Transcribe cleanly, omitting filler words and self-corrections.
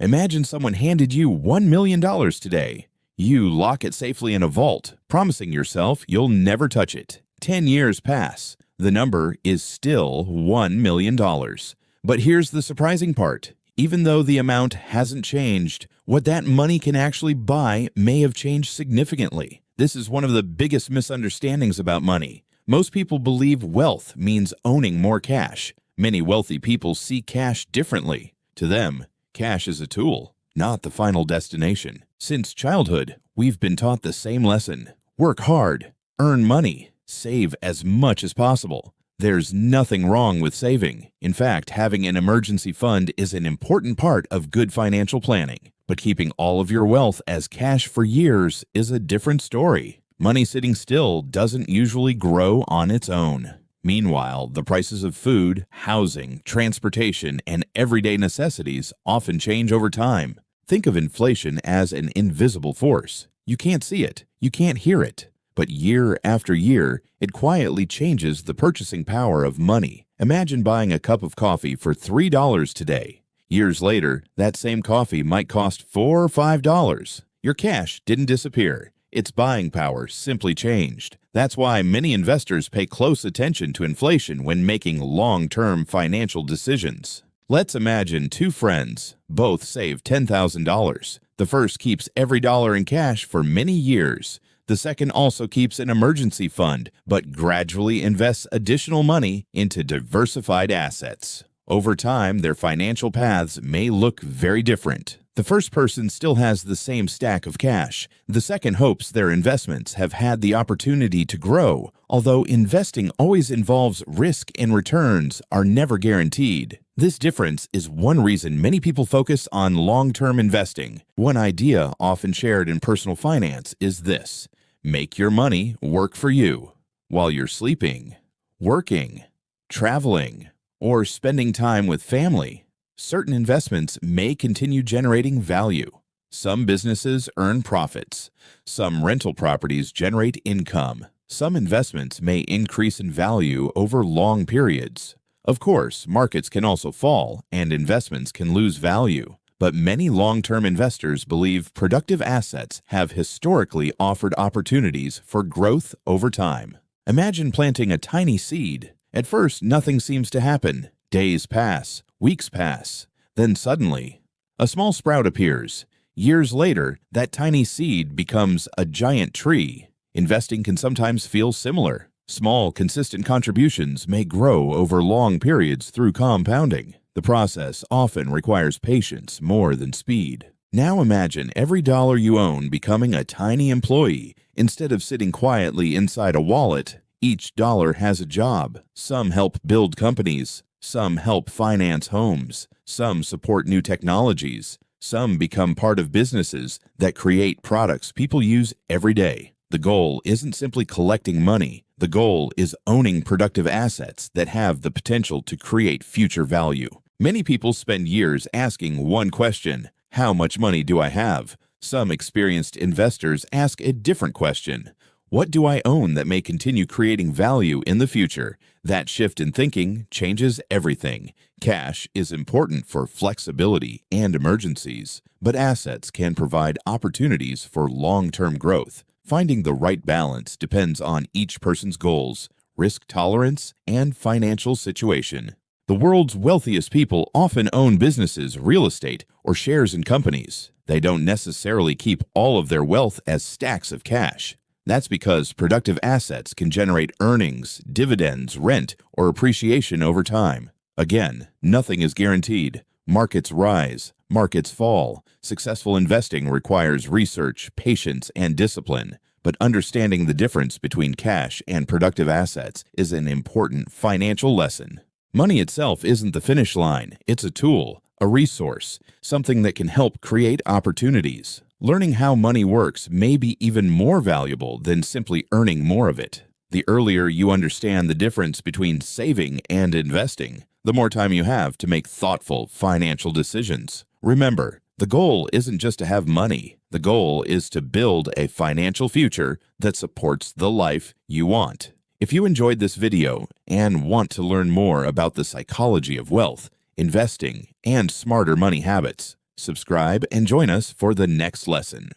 Imagine someone handed you $1 million today. You lock it safely in a vault, promising yourself you'll never touch it. 10 years pass. The number is still $1 million. But here's the surprising part. Even though the amount hasn't changed, what that money can actually buy may have changed significantly. This is one of the biggest misunderstandings about money. Most people believe wealth means owning more cash. Many wealthy people see cash differently. To them, cash is a tool, not the final destination. Since childhood, we've been taught the same lesson. Work hard, earn money, save as much as possible. There's nothing wrong with saving. In fact, having an emergency fund is an important part of good financial planning. But keeping all of your wealth as cash for years is a different story. Money sitting still doesn't usually grow on its own. Meanwhile, the prices of food, housing, transportation, and everyday necessities often change over time. Think of inflation as an invisible force. You can't see it, you can't hear it. But year after year, it quietly changes the purchasing power of money. Imagine buying a cup of coffee for $3 today. Years later, that same coffee might cost $4 or $5. Your cash didn't disappear. Its buying power simply changed. That's why many investors pay close attention to inflation when making long-term financial decisions. Let's imagine two friends. Both save $10,000. The first keeps every dollar in cash for many years. The second also keeps an emergency fund, but gradually invests additional money into diversified assets. Over time, their financial paths may look very different. The first person still has the same stack of cash. The second hopes their investments have had the opportunity to grow, although investing always involves risk and returns are never guaranteed. This difference is one reason many people focus on long-term investing. One idea often shared in personal finance is this: make your money work for you while you're sleeping, working, traveling, or spending time with family. Certain investments may continue generating value. Some businesses earn profits. Some rental properties generate income. Some investments may increase in value over long periods. Of course, markets can also fall and investments can lose value. But many long-term investors believe productive assets have historically offered opportunities for growth over time. Imagine planting a tiny seed. At first, nothing seems to happen. Days pass, weeks pass. Then suddenly, a small sprout appears. Years later, that tiny seed becomes a giant tree. Investing can sometimes feel similar. Small, consistent contributions may grow over long periods through compounding. The process often requires patience more than speed. Now imagine every dollar you own becoming a tiny employee. Instead of sitting quietly inside a wallet, each dollar has a job. Some help build companies. Some help finance homes. Some support new technologies. Some become part of businesses that create products people use every day. The goal isn't simply collecting money. The goal is owning productive assets that have the potential to create future value. Many people spend years asking one question: how much money do I have? Some experienced investors ask a different question: what do I own that may continue creating value in the future? That shift in thinking changes everything. Cash is important for flexibility and emergencies, but assets can provide opportunities for long-term growth. Finding the right balance depends on each person's goals, risk tolerance, and financial situation. The world's wealthiest people often own businesses, real estate, or shares in companies. They don't necessarily keep all of their wealth as stacks of cash. That's because productive assets can generate earnings, dividends, rent, or appreciation over time. Again, nothing is guaranteed. Markets rise, markets fall. Successful investing requires research, patience, and discipline. But understanding the difference between cash and productive assets is an important financial lesson. Money itself isn't the finish line. It's a tool, a resource, something that can help create opportunities. Learning how money works may be even more valuable than simply earning more of it. The earlier you understand the difference between saving and investing, the more time you have to make thoughtful financial decisions. Remember, the goal isn't just to have money. The goal is to build a financial future that supports the life you want. If you enjoyed this video and want to learn more about the psychology of wealth, investing, and smarter money habits, Subscribe and join us for the next lesson.